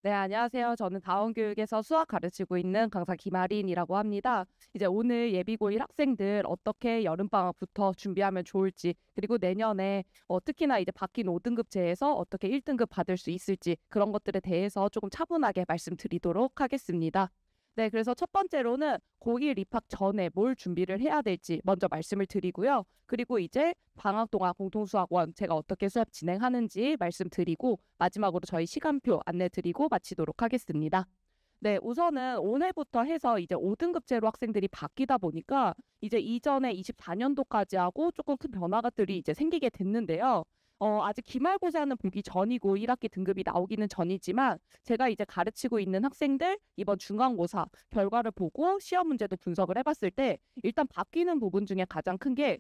네, 안녕하세요. 저는 다원교육에서 수학 가르치고 있는 강사 김아린이라고 합니다. 이제 오늘 예비고1 학생들 어떻게 여름방학부터 준비하면 좋을지, 그리고 내년에 특히나 이제 바뀐 5등급제에서 어떻게 1등급 받을 수 있을지 그런 것들에 대해서 조금 차분하게 말씀드리도록 하겠습니다. 네, 그래서 첫 번째로는 고1 입학 전에 뭘 준비를 해야 될지 먼저 말씀을 드리고요. 그리고 이제 방학 동안 공통수학원 제가 어떻게 수업 진행하는지 말씀드리고 마지막으로 저희 시간표 안내 드리고 마치도록 하겠습니다. 네, 우선은 올해부터 해서 이제 5등급제로 학생들이 바뀌다 보니까 이제 이전에 24년도까지 하고 조금 큰 변화가들이 이제 생기게 됐는데요. 아직 기말고사는 보기 전이고 1학기 등급이 나오기는 전이지만 제가 이제 가르치고 있는 학생들 이번 중간고사 결과를 보고 시험 문제도 분석을 해봤을 때 일단 바뀌는 부분 중에 가장 큰 게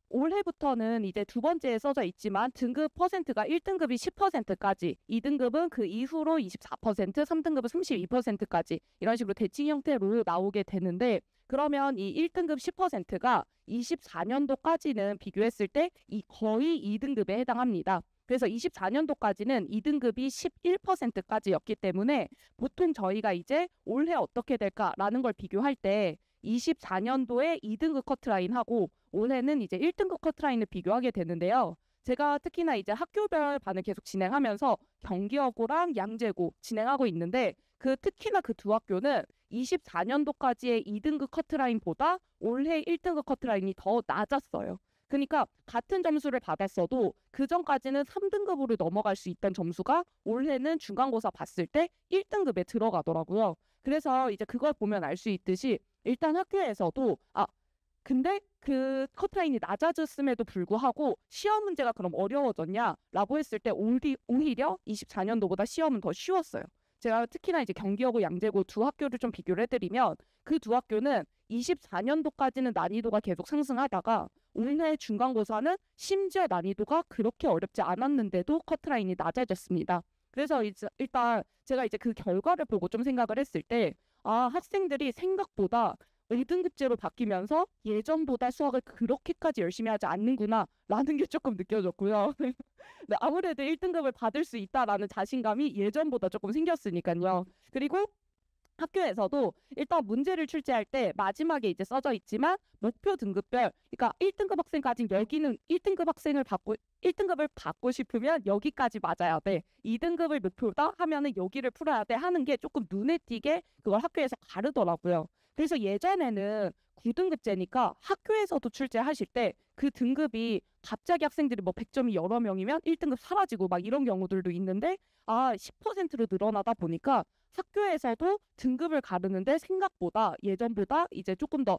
올해부터는 이제 두 번째에 써져 있지만 등급 퍼센트가 1등급이 10%까지, 2등급은 그 이후로 24%, 3등급은 32%까지 이런 식으로 대칭 형태로 나오게 되는데 그러면 이 1등급 10%가 24년도까지는 비교했을 때 거의 2등급에 해당합니다. 그래서 24년도까지는 2등급이 11%까지였기 때문에 보통 저희가 이제 올해 어떻게 될까라는 걸 비교할 때 24년도에 2등급 커트라인하고 올해는 이제 1등급 커트라인을 비교하게 되는데요. 제가 특히나 이제 학교별 반을 계속 진행하면서 경기여고랑 양재고 진행하고 있는데 특히나 그 두 학교는 24년도까지의 2등급 커트라인보다 올해 1등급 커트라인이 더 낮았어요. 그러니까 같은 점수를 받았어도 그 전까지는 3등급으로 넘어갈 수 있던 점수가 올해는 중간고사 봤을 때 1등급에 들어가더라고요. 그래서 이제 그걸 보면 알 수 있듯이 일단 학교에서도 근데 그 커트라인이 낮아졌음에도 불구하고 시험 문제가 그럼 어려워졌냐라고 했을 때 오히려 24년도보다 시험은 더 쉬웠어요. 제가 특히나 이제 경기여고, 양재고 두 학교를 좀 비교를 해드리면 그 두 학교는 24년도까지는 난이도가 계속 상승하다가 올해 중간고사는 심지어 난이도가 그렇게 어렵지 않았는데도 커트라인이 낮아졌습니다. 그래서 일단 제가 이제 그 결과를 보고 좀 생각을 했을 때 학생들이 생각보다 1등급제로 바뀌면서 예전보다 수학을 그렇게까지 열심히 하지 않는구나 라는 게 조금 느껴졌고요. 네, 아무래도 1등급을 받을 수 있다라는 자신감이 예전보다 조금 생겼으니까요. 그리고 학교에서도 일단 문제를 출제할 때 마지막에 이제 써져 있지만 목표 등급별, 그러니까 1등급 학생까지 여기는 1등급을 받고 싶으면 여기까지 맞아야 돼. 2등급을 목표다 하면은 여기를 풀어야 돼 하는 게 조금 눈에 띄게 그걸 학교에서 가르더라고요. 그래서 예전에는 9등급제니까 학교에서도 출제하실 때 그 등급이 갑자기 학생들이 뭐 100점이 여러 명이면 1등급 사라지고 막 이런 경우들도 있는데 10%로 늘어나다 보니까 학교에서도 등급을 가르는데 생각보다 예전보다 이제 조금 더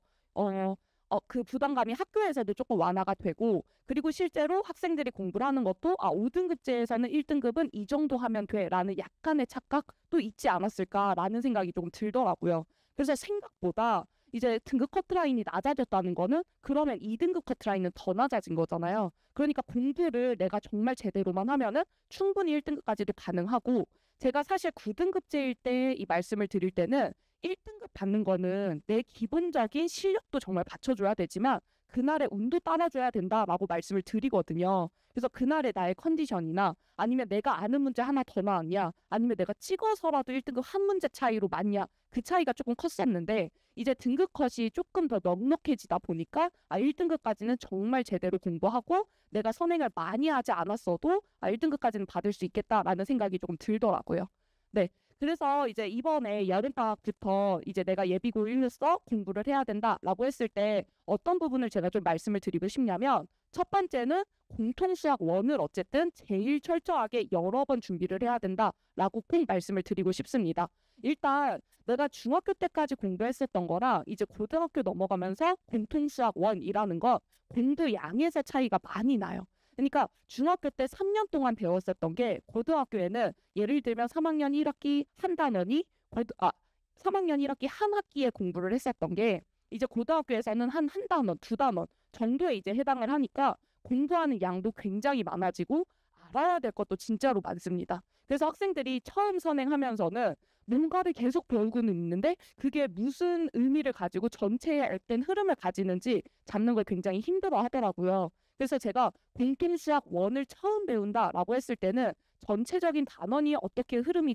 그 부담감이 학교에서도 조금 완화가 되고 그리고 실제로 학생들이 공부를 하는 것도 5등급제에서는 1등급은 이 정도 하면 돼라는 약간의 착각도 있지 않았을까라는 생각이 조금 들더라고요. 그래서 생각보다 이제 등급 커트라인이 낮아졌다는 거는 그러면 2등급 커트라인은 더 낮아진 거잖아요. 그러니까 공부를 내가 정말 제대로만 하면은 충분히 1등급까지도 가능하고 제가 사실 9등급제일 때 이 말씀을 드릴 때는 1등급 받는 거는 내 기본적인 실력도 정말 받쳐줘야 되지만 그날의 운도 따라줘야 된다라고 말씀을 드리거든요. 그래서 그날의 나의 컨디션이나 아니면 내가 아는 문제 하나 더 나왔냐 아니면 내가 찍어서라도 1등급 한 문제 차이로 맞냐 그 차이가 조금 컸었는데 이제 등급 컷이 조금 더 넉넉해지다 보니까 1등급까지는 정말 제대로 공부하고 내가 선행을 많이 하지 않았어도 1등급까지는 받을 수 있겠다라는 생각이 조금 들더라고요. 네. 그래서 이제 이번에 여름방학부터 이제 내가 예비고 1로서 공부를 해야 된다라고 했을 때 어떤 부분을 제가 좀 말씀을 드리고 싶냐면 첫 번째는 공통수학 1을 어쨌든 제일 철저하게 여러 번 준비를 해야 된다라고 꼭 말씀을 드리고 싶습니다. 일단 내가 중학교 때까지 공부했었던 거랑 이제 고등학교 넘어가면서 공통수학 1이라는 건 공부 양에서 차이가 많이 나요. 그러니까 중학교 때 3년 동안 배웠었던 게 고등학교에는 예를 들면 3학년 1학기 한 단원이 3학년 1학기 한 학기에 공부를 했었던 게 이제 고등학교에서는 한 단원, 두 단원 정도에 이제 해당을 하니까 공부하는 양도 굉장히 많아지고 알아야 될 것도 진짜로 많습니다. 그래서 학생들이 처음 선행하면서는 뭔가를 계속 배우고는 있는데 그게 무슨 의미를 가지고 전체의 앨된 흐름을 가지는지 잡는 걸 굉장히 힘들어 하더라고요. 그래서 제가 공통수학 1을 처음 배운다라고 했을 때는 전체적인 단원이 어떻게 흐름이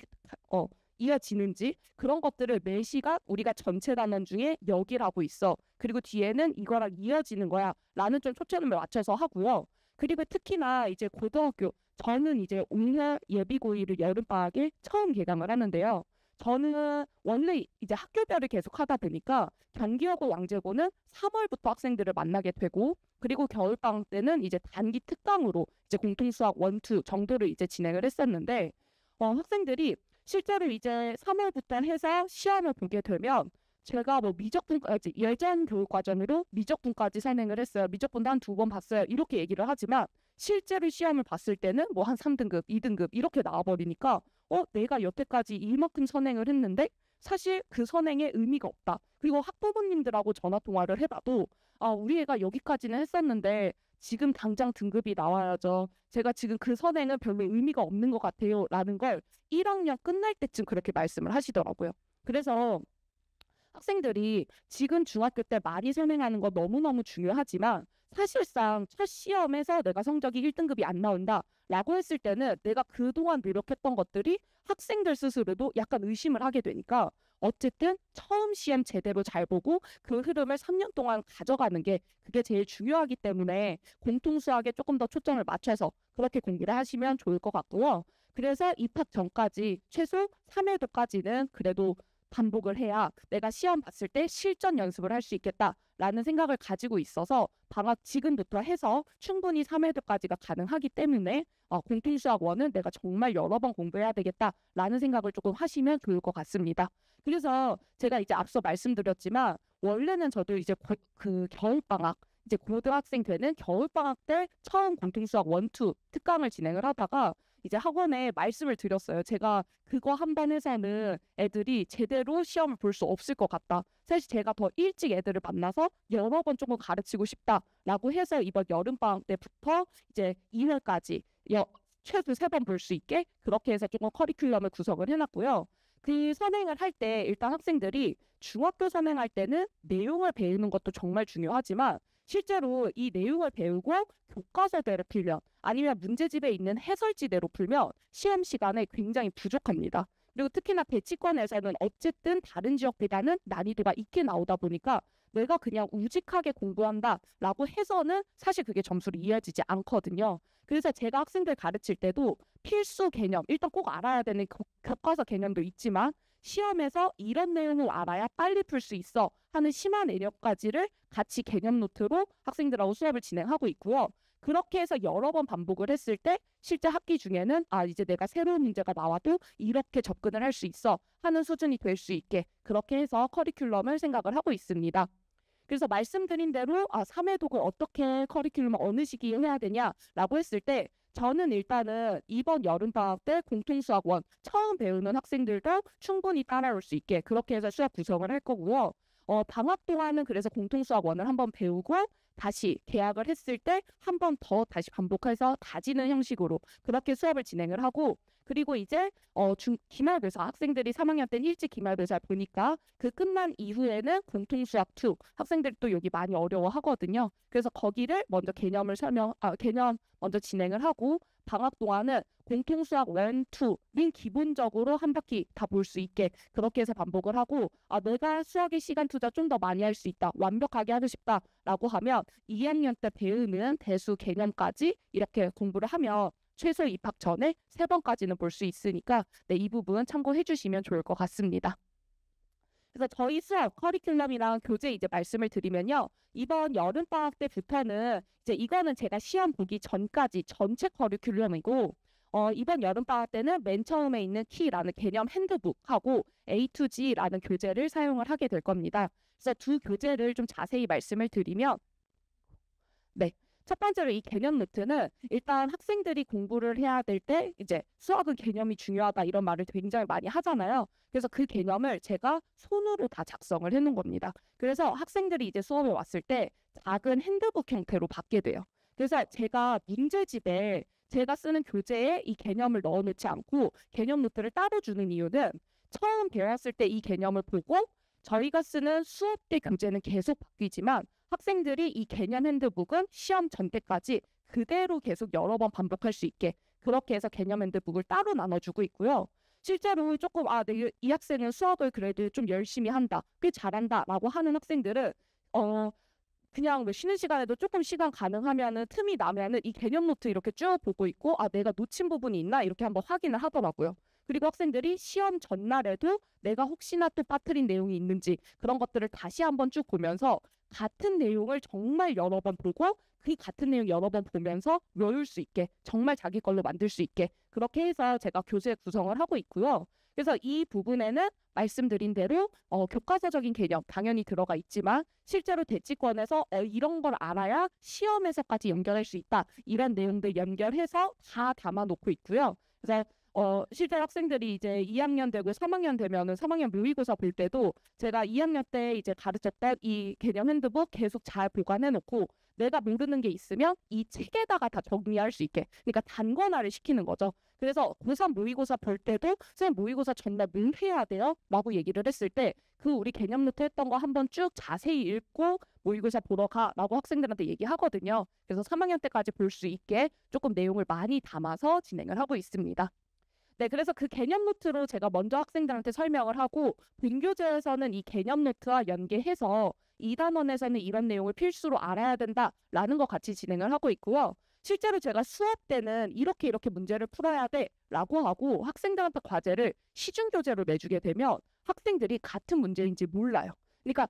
이어지는지 그런 것들을 매 시간 우리가 전체 단원 중에 여기를 하고 있어. 그리고 뒤에는 이거랑 이어지는 거야. 라는 좀 초점을 맞춰서 하고요. 그리고 특히나 이제 고등학교, 저는 이제 올해 예비고일을 여름방학에 처음 개강을 하는데요. 저는 원래 이제 학교별을 계속 하다 보니까 경기여고 왕제고는 3월부터 학생들을 만나게 되고 그리고 겨울방학 때는 이제 단기 특강으로 이제 공통수학 1, 2 정도를 이제 진행을 했었는데 학생들이 실제로 이제 3월부터 해서 시험을 보게 되면 제가 뭐 미적분까지 예전 교육 과정으로 미적분까지 설명을 했어요. 미적분도 한 2번 봤어요. 이렇게 얘기를 하지만 실제로 시험을 봤을 때는 뭐 한 3등급, 2등급 이렇게 나와버리니까 내가 여태까지 이만큼 선행을 했는데 사실 그 선행에 의미가 없다. 그리고 학부모님들하고 전화 통화를 해봐도 우리 애가 여기까지는 했었는데 지금 당장 등급이 나와야죠. 제가 지금 그 선행은 별로 의미가 없는 것 같아요. 라는 걸 1학년 끝날 때쯤 그렇게 말씀을 하시더라고요. 그래서 학생들이 지금 중학교 때 많이 설명하는 거 너무너무 중요하지만 사실상 첫 시험에서 내가 성적이 1등급이 안 나온다 라고 했을 때는 내가 그동안 노력했던 것들이 학생들 스스로도 약간 의심을 하게 되니까 어쨌든 처음 시험 제대로 잘 보고 그 흐름을 3년 동안 가져가는 게 그게 제일 중요하기 때문에 공통수학에 조금 더 초점을 맞춰서 그렇게 공부를 하시면 좋을 것 같고요. 그래서 입학 전까지 최소 3회도까지는 그래도 반복을 해야 내가 시험 봤을 때 실전 연습을 할 수 있겠다라는 생각을 가지고 있어서 방학 지금부터 해서 충분히 3회도까지가 가능하기 때문에 공통수학 1은 내가 정말 여러 번 공부해야 되겠다라는 생각을 조금 하시면 좋을 것 같습니다. 그래서 제가 이제 앞서 말씀드렸지만 원래는 저도 이제 그 겨울방학 이제 고등학생 되는 겨울방학 때 처음 공통수학 1, 2 특강을 진행을 하다가 이제 학원에 말씀을 드렸어요. 제가 그거 한 번 해서는 애들이 제대로 시험을 볼 수 없을 것 같다. 사실 제가 더 일찍 애들을 만나서 여러 번 조금 가르치고 싶다라고 해서 이번 여름방학 때부터 이제 2회까지 최소 3번 볼 수 있게 그렇게 해서 조금 커리큘럼을 구성을 해놨고요. 그 선행을 할 때 일단 학생들이 중학교 선행할 때는 내용을 배우는 것도 정말 중요하지만 실제로 이 내용을 배우고 교과서대로 풀면 아니면 문제집에 있는 해설지대로 풀면 시험 시간에 굉장히 부족합니다. 그리고 특히나 배치권에서는 어쨌든 다른 지역보다는 난이도가 있게 나오다 보니까 내가 그냥 우직하게 공부한다라고 해서는 사실 그게 점수로 이어지지 않거든요. 그래서 제가 학생들 가르칠 때도 필수 개념, 일단 꼭 알아야 되는 교과서 개념도 있지만 시험에서 이런 내용을 알아야 빨리 풀 수 있어 하는 심화 내력까지를 같이 개념 노트로 학생들하고 수업을 진행하고 있고요. 그렇게 해서 여러 번 반복을 했을 때 실제 학기 중에는 이제 내가 새로운 문제가 나와도 이렇게 접근을 할 수 있어 하는 수준이 될 수 있게 그렇게 해서 커리큘럼을 생각을 하고 있습니다. 그래서 말씀드린 대로 3회독을 어떻게 커리큘럼을 어느 시기에 해야 되냐라고 했을 때 저는 일단은 이번 여름방학 때 공통수학 1 처음 배우는 학생들도 충분히 따라올 수 있게 그렇게 해서 수업 구성을 할 거고요. 방학 동안은 그래서 공통수학 1을 한번 배우고 다시 개학을 했을 때 한 번 더 다시 반복해서 다지는 형식으로 그렇게 수업을 진행을 하고 그리고 이제 기말고사 학생들이 3학년 때는 일찍 기말고사를 보니까 그 끝난 이후에는 공통수학 2 학생들이 또 여기 많이 어려워하거든요. 그래서 거기를 먼저 개념 먼저 진행을 하고 방학 동안은 공통수학 1, 2는 기본적으로 한 바퀴 다 볼 수 있게 그렇게 해서 반복을 하고 내가 수학의 시간 투자 좀 더 많이 할 수 있다. 완벽하게 하고 싶다라고 하면 2학년 때 배우는 대수 개념까지 이렇게 공부를 하면 최소 입학 전에 3번까지는 볼 수 있으니까 이 부분 참고해 주시면 좋을 것 같습니다. 그래서 저희 수업 커리큘럼이랑 교재 이제 말씀을 드리면요. 이번 여름방학 때부터는 이제 이거는 제가 시험 보기 전까지 전체 커리큘럼이고 이번 여름방학 때는 맨 처음에 있는 키라는 개념 핸드북하고 A to G라는 교재를 사용을 하게 될 겁니다. 그래서 두 교재를 좀 자세히 말씀을 드리면 첫 번째로 이 개념 노트는 일단 학생들이 공부를 해야 될 때 이제 수학은 개념이 중요하다 이런 말을 굉장히 많이 하잖아요. 그래서 그 개념을 제가 손으로 다 작성을 해놓은 겁니다. 그래서 학생들이 이제 수업에 왔을 때 작은 핸드북 형태로 받게 돼요. 그래서 제가 문제집에 제가 쓰는 교재에 이 개념을 넣어놓지 않고 개념 노트를 따로 주는 이유는 처음 배웠을 때 이 개념을 보고 저희가 쓰는 수업 때 교재는 계속 바뀌지만 학생들이 이 개념 핸드북은 시험 전 때까지 그대로 계속 여러 번 반복할 수 있게 그렇게 해서 개념 핸드북을 따로 나눠주고 있고요. 실제로 조금 이 학생은 수학을 그래도 좀 열심히 한다, 꽤 잘한다라고 하는 학생들은 그냥 쉬는 시간에도 조금 시간 가능하면은 틈이 나면은 이 개념 노트 이렇게 쭉 보고 있고 내가 놓친 부분이 있나 이렇게 한번 확인을 하더라고요. 그리고 학생들이 시험 전날에도 내가 혹시나 또 빠뜨린 내용이 있는지 그런 것들을 다시 한번 쭉 보면서 같은 내용을 정말 여러 번 보고 그 같은 내용 여러 번 보면서 외울 수 있게 정말 자기 걸로 만들 수 있게 그렇게 해서 제가 교재 구성을 하고 있고요. 그래서 이 부분에는 말씀드린 대로 교과서적인 개념 당연히 들어가 있지만 실제로 대치권에서 이런 걸 알아야 시험에서까지 연결할 수 있다. 이런 내용들 연결해서 다 담아놓고 있고요. 그래서 실제 학생들이 이제 2학년 되고 3학년 되면은 3학년 모의고사 볼 때도 제가 2학년 때 이제 가르쳤던 이 개념 핸드북 계속 잘 보관해놓고 내가 모르는 게 있으면 이 책에다가 다 정리할 수 있게 그러니까 단권화를 시키는 거죠. 그래서 고3 모의고사 볼 때도 선생님 모의고사 전날 뭘 해야 돼요? 라고 얘기를 했을 때 그 우리 개념 노트 했던 거 한번 쭉 자세히 읽고 모의고사 보러 가라고 학생들한테 얘기하거든요. 그래서 3학년 때까지 볼 수 있게 조금 내용을 많이 담아서 진행을 하고 있습니다. 네, 그래서 그 개념 노트로 제가 먼저 학생들한테 설명을 하고 본교재에서는 이 개념 노트와 연계해서 2단원에서는 이런 내용을 필수로 알아야 된다라는 거 같이 진행을 하고 있고요. 실제로 제가 수업 때는 이렇게 문제를 풀어야 돼라고 하고 학생들한테 과제를 시중교재로 내주게 되면 학생들이 같은 문제인지 몰라요. 그러니까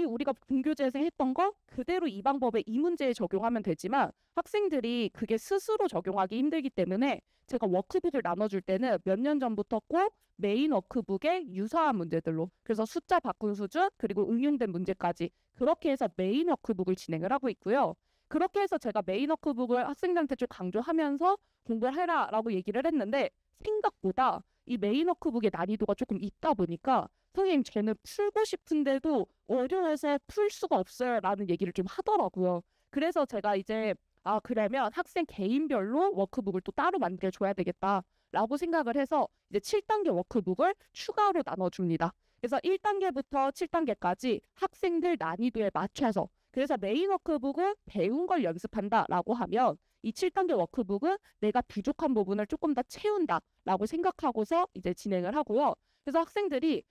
우리가 본교재에서 했던 거 그대로 이 방법에 이 문제에 적용하면 되지만 학생들이 그게 스스로 적용하기 힘들기 때문에 제가 워크북을 나눠줄 때는 몇 년 전부터 꼭 메인 워크북에 유사한 문제들로 그래서 숫자 바꾼 수준 그리고 응용된 문제까지 그렇게 해서 메인 워크북을 진행을 하고 있고요. 그렇게 해서 제가 메인 워크북을 학생들한테 좀 강조하면서 공부를 해라라고 얘기를 했는데 생각보다 이 메인 워크북의 난이도가 조금 있다 보니까 선생님 쟤는 풀고 싶은데도 어려워서 풀 수가 없어요 라는 얘기를 좀 하더라고요. 그래서 제가 이제 그러면 학생 개인별로 워크북을 또 따로 만들어줘야 되겠다라고 생각을 해서 이제 7단계 워크북을 추가로 나눠줍니다. 그래서 1단계부터 7단계까지 학생들 난이도에 맞춰서 그래서 메인 워크북은 배운 걸 연습한다라고 하면 이 7단계 워크북은 내가 부족한 부분을 조금 더 채운다라고 생각하고서 이제 진행을 하고요. 그래서 학생들이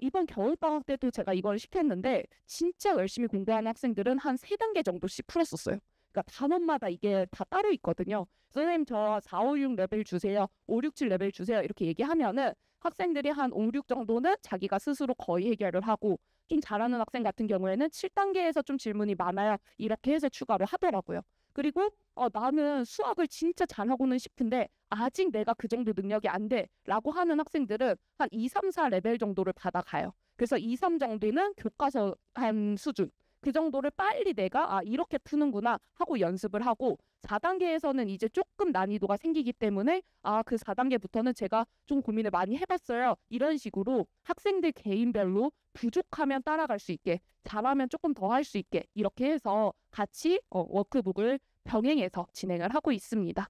이번 겨울방학 때도 제가 이걸 시켰는데 진짜 열심히 공부하는 학생들은 한 3단계 정도씩 풀었었어요. 그러니까 단원마다 이게 다 따로 있거든요. 선생님 저 4, 5, 6 레벨 주세요. 5, 6, 7 레벨 주세요. 이렇게 얘기하면은 학생들이 한 5, 6 정도는 자기가 스스로 거의 해결을 하고 좀 잘하는 학생 같은 경우에는 7단계에서 좀 질문이 많아야 이렇게 해서 추가를 하더라고요. 그리고 나는 수학을 진짜 잘하고는 싶은데 아직 내가 그 정도 능력이 안 돼 라고 하는 학생들은 한 2, 3, 4 레벨 정도를 받아가요. 그래서 2, 3 정도는 교과서 한 수준 그 정도를 빨리 내가 이렇게 푸는구나 하고 연습을 하고 4단계에서는 이제 조금 난이도가 생기기 때문에 그 4단계부터는 제가 좀 고민을 많이 해봤어요. 이런 식으로 학생들 개인별로 부족하면 따라갈 수 있게 잘하면 조금 더 할 수 있게 이렇게 해서 같이 워크북을 병행해서 진행을 하고 있습니다.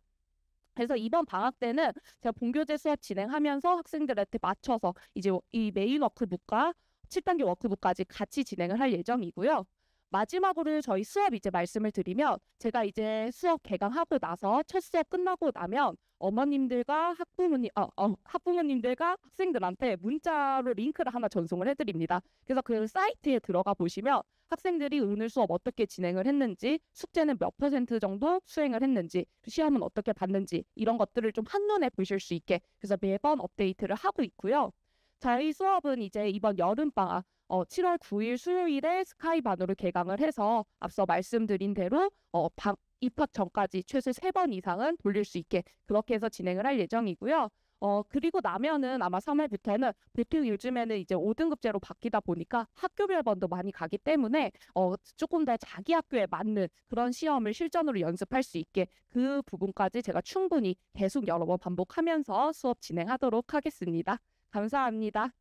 그래서 이번 방학 때는 제가 본교재 수업 진행하면서 학생들한테 맞춰서 이제 이 메인 워크북과 7단계 워크북까지 같이 진행을 할 예정이고요. 마지막으로 저희 수업 이제 말씀을 드리면 제가 이제 수업 개강하고 나서 첫 수업 끝나고 나면 어머님들과 학부모님들과 학생들한테 문자로 링크를 하나 전송을 해드립니다. 그래서 그 사이트에 들어가 보시면 학생들이 오늘 수업 어떻게 진행을 했는지, 숙제는 몇 % 정도 수행을 했는지, 시험은 어떻게 봤는지 이런 것들을 좀 한눈에 보실 수 있게 그래서 매번 업데이트를 하고 있고요. 저희 수업은 이제 이번 여름방학 7월 9일 수요일에 스카이반으로 개강을 해서 앞서 말씀드린 대로 입학 전까지 최소 3번 이상은 돌릴 수 있게 그렇게 해서 진행을 할 예정이고요. 그리고 나면은 아마 3월부터는 보통 요즘에는 이제 5등급제로 바뀌다 보니까 학교별번도 많이 가기 때문에 조금 더 자기 학교에 맞는 그런 시험을 실전으로 연습할 수 있게 그 부분까지 제가 충분히 계속 여러 번 반복하면서 수업 진행하도록 하겠습니다. 감사합니다.